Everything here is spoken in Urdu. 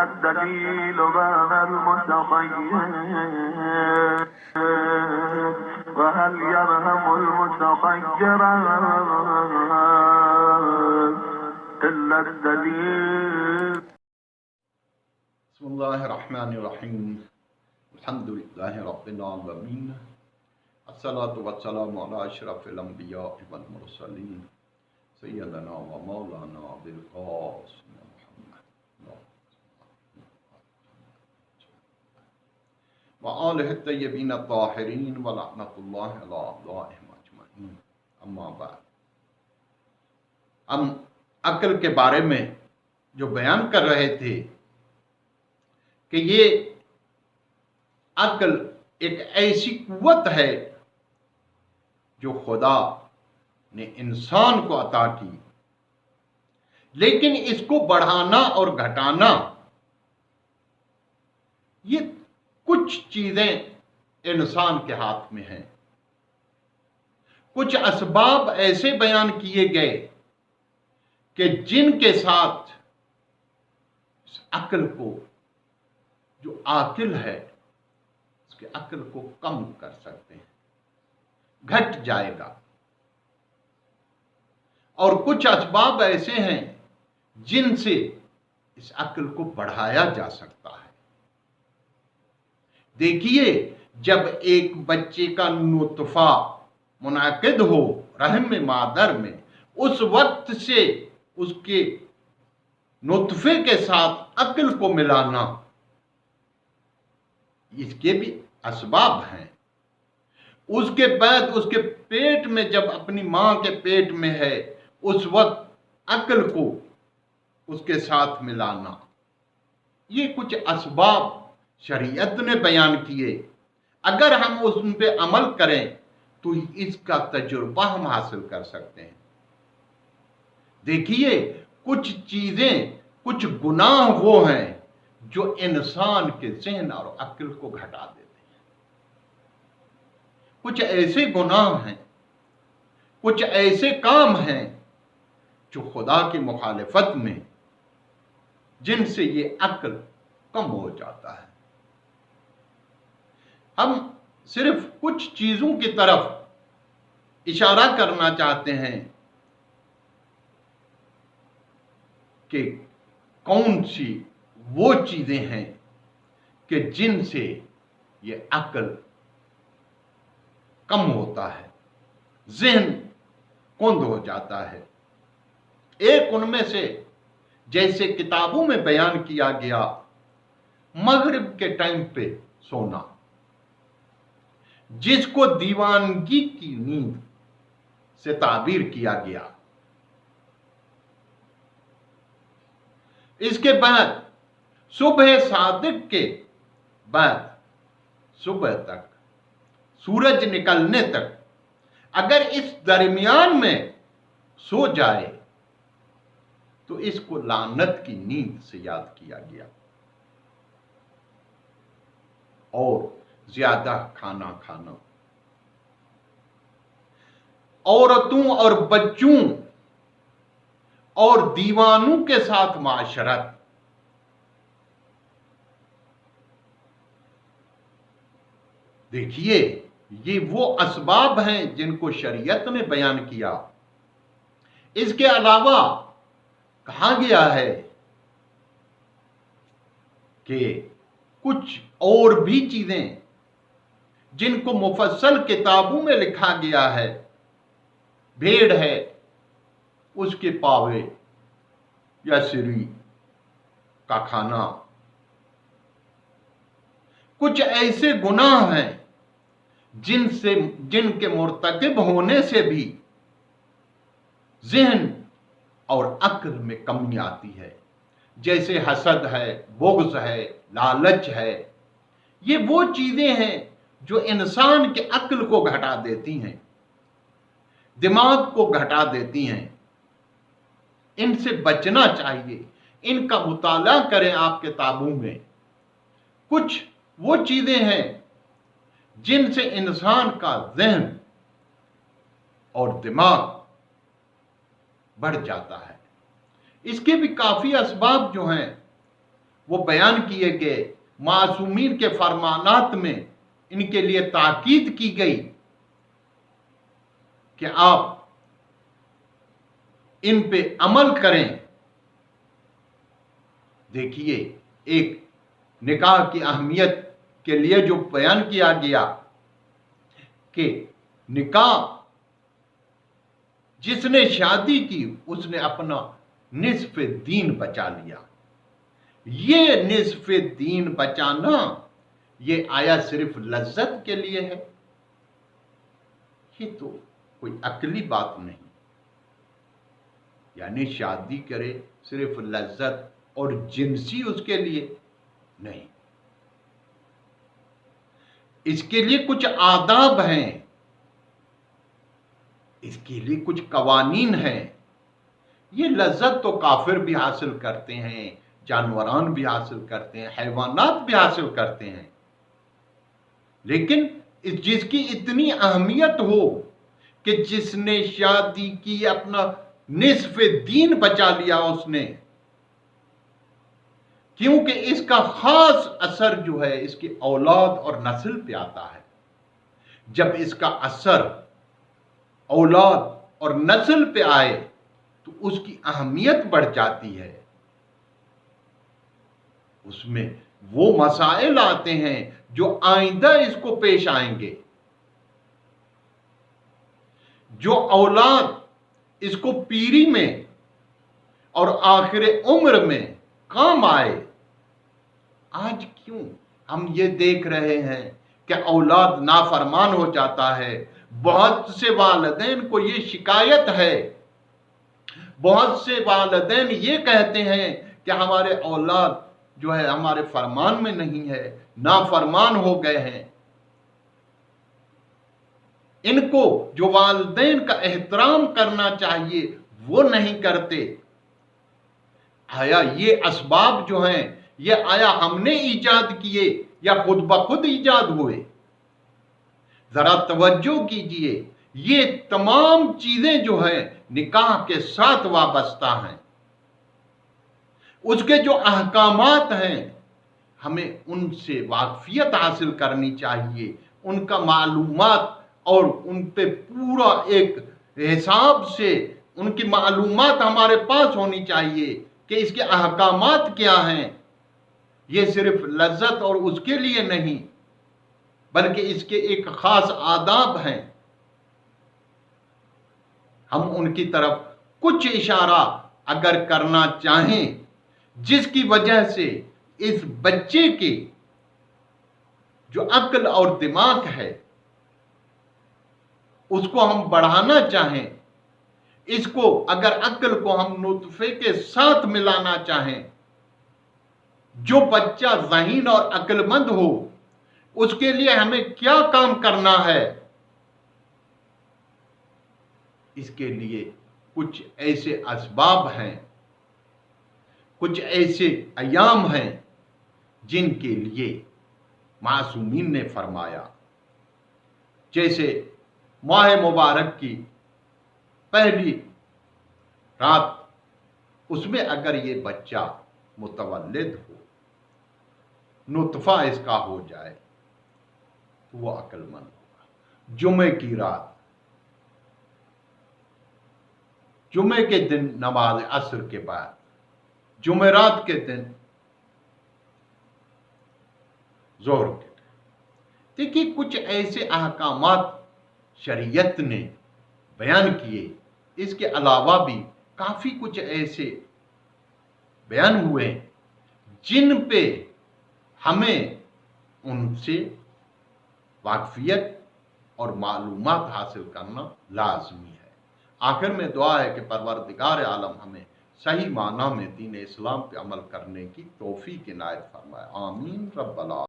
الدليل وما المتخير وهل يرهم المتخير إلا الدليل. بسم الله الرحمن الرحيم. الحمد لله رب العالمين. الصلاة والسلام على أشرف الأنبياء والمرسلين سيدنا ومولانا أبي القاسم محمد وآله الطيبين الطاهرين ولعنة الله على أعدائهم أجمعين. أما بعد، ہم عقل کے بارے میں جو بیان کر رہے تھے کہ یہ عقل ایک ایسی قوت ہے جو خدا نے انسان کو عطا کی، لیکن اس کو بڑھانا اور گھٹانا یہ کچھ چیزیں انسان کے ہاتھ میں ہیں. کچھ اسباب ایسے بیان کیے گئے کہ جن کے ساتھ اس عقل کو، جو عاقل ہے، اس کے عقل کو کم کر سکتے ہیں، گھٹ جائے گا. اور کچھ اسباب ایسے ہیں جن سے اس عقل کو بڑھایا جا سکتا ہے. دیکھیے، جب ایک بچے کا نطفہ منعقد ہو رحم مادر میں، اس وقت سے اس کے نطفے کے ساتھ عقل کو ملانا، اس کے بھی اسباب ہیں. اس کے بعد اس کے پیٹ میں، جب اپنی ماں کے پیٹ میں ہے، اس وقت عقل کو اس کے ساتھ ملانا، یہ کچھ اسباب شریعت نے بیان کیے. اگر ہم ان پہ عمل کریں تو اس کا تجربہ ہم حاصل کر سکتے ہیں. دیکھیے، کچھ چیزیں، کچھ گناہ وہ ہیں جو انسان کے ذہن اور عقل کو گھٹا دیتے ہیں. کچھ ایسے گناہ ہیں، کچھ ایسے کام ہیں جو خدا کی مخالفت میں، جن سے یہ عقل کم ہو جاتا ہے. ہم صرف کچھ چیزوں کی طرف اشارہ کرنا چاہتے ہیں کہ کون سی وہ چیزیں ہیں کہ جن سے یہ عقل کم ہوتا ہے، ذہن کند ہو جاتا ہے. ایک ان میں سے، جیسے کتابوں میں بیان کیا گیا، مغرب کے ٹائم پہ سونا، جس کو دیوانگی کی نیند سے تعبیر کیا گیا. اس کے بعد صبح صادق کے بعد صبح تک، سورج نکلنے تک، اگر اس درمیان میں سو جائے تو اس کو لعنت کی نیند سے یاد کیا گیا. اور زیادہ کھانا کھانا، عورتوں اور بچوں اور دیوانوں کے ساتھ معاشرت، دیکھیے، یہ وہ اسباب ہیں جن کو شریعت نے بیان کیا. اس کے علاوہ کہا گیا ہے کہ کچھ اور بھی چیزیں جن کو مفصل کتابوں میں لکھا گیا ہے. بھیڑ ہے، اس کے پاوے یا سری کا کھانا. کچھ ایسے گناہ ہیں جن کے مرتکب ہونے سے بھی ذہن اور عقل میں کمی آتی ہے، جیسے حسد ہے، بغض ہے، لالچ ہے. یہ وہ چیزیں ہیں جو انسان کے عقل کو گھٹا دیتی ہیں، دماغ کو گھٹا دیتی ہیں. ان سے بچنا چاہیے. ان کا مطالعہ کریں آپ کتابوں میں. کچھ وہ چیزیں ہیں جن سے انسان کا ذہن اور دماغ بڑھ جاتا ہے. اس کے بھی کافی اسباب جو ہیں وہ بیان کیے گئے، معصومین کے فرمانات میں ان کے لیے تاکید کی گئی کہ آپ ان پہ عمل کریں۔ دیکھیے، ایک نکاح کی اہمیت کے لیے جو بیان کیا گیا کہ نکاح جس نے شادی کی اس نے اپنا نصف دین بچا لیا۔ یہ نصف دین بچانا یہ آیا صرف لذت کے لیے ہے؟ یہ تو کوئی عقلی بات نہیں۔ یعنی شادی کرے صرف لذت اور جنسی اس کے لیے نہیں، اس کے لیے کچھ آداب ہیں، اس کے لیے کچھ قوانین ہیں۔ یہ لذت تو کافر بھی حاصل کرتے ہیں، جانوران بھی حاصل کرتے ہیں، حیوانات بھی حاصل کرتے ہیں، لیکن جس کی اتنی اہمیت ہو کہ جس نے شادی کی اپنا نصف دین بچا لیا اس نے، کیونکہ اس کا خاص اثر جو ہے اس کی اولاد اور نسل پہ آتا ہے۔ جب اس کا اثر اولاد اور نسل پہ آئے تو اس کی اہمیت بڑھ جاتی ہے، اس میں وہ مسائل آتے ہیں جو آئندہ اس کو پیش آئیں گے۔ جو اولاد اس کو پیری میں اور آخر عمر میں کام آئے۔ آج کیوں ہم یہ دیکھ رہے ہیں کہ اولاد نافرمان ہو جاتا ہے؟ بہت سے والدین کو یہ شکایت ہے، بہت سے والدین یہ کہتے ہیں کہ ہمارے اولاد جو ہے ہمارے فرمان میں نہیں ہے، نافرمان ہو گئے ہیں۔ ان کو جو والدین کا احترام کرنا چاہیے وہ نہیں کرتے۔ آیا یہ اسباب جو ہیں یہ آیا ہم نے ایجاد کیے یا خود بخود ایجاد ہوئے؟ ذرا توجہ کیجئے، یہ تمام چیزیں جو ہیں نکاح کے ساتھ وابستہ ہیں۔ اس کے جو احکامات ہیں ہمیں ان سے واقفیت حاصل کرنی چاہیے، ان کا معلومات اور ان پہ پورا ایک حساب سے ان کی معلومات ہمارے پاس ہونی چاہیے کہ اس کے احکامات کیا ہیں۔ یہ صرف لذت اور اس کے لیے نہیں بلکہ اس کے ایک خاص آداب ہیں۔ ہم ان کی طرف کچھ اشارہ اگر کرنا چاہیں جس کی وجہ سے اس بچے کی جو عقل اور دماغ ہے اس کو ہم بڑھانا چاہیں، اس کو اگر عقل کو ہم نطفے کے ساتھ ملانا چاہیں، جو بچہ ذہین اور عقل مند ہو اس کے لیے ہمیں کیا کام کرنا ہے؟ اس کے لیے کچھ ایسے اسباب ہیں، کچھ ایسے ایام ہیں جن کے لیے معصومین نے فرمایا، جیسے ماہ مبارک کی پہلی رات، اس میں اگر یہ بچہ متولد ہو، نطفہ اس کا ہو جائے تو وہ عقل مند ہوگا۔ جمعے کی رات، جمعے کے دن نماز عصر کے بعد، جمعرات کے دن ظہر کے دن، دیکھیے کچھ ایسے احکامات شریعت نے بیان کیے۔ اس کے علاوہ بھی کافی کچھ ایسے بیان ہوئے جن پہ ہمیں ان سے واقفیت اور معلومات حاصل کرنا لازمی ہے۔ آخر میں دعا ہے کہ پروردگار عالم ہمیں صحیح معنی میں دین اسلام پہ عمل کرنے کی توفیق عنایت فرمائے۔ آمین رب العالمین۔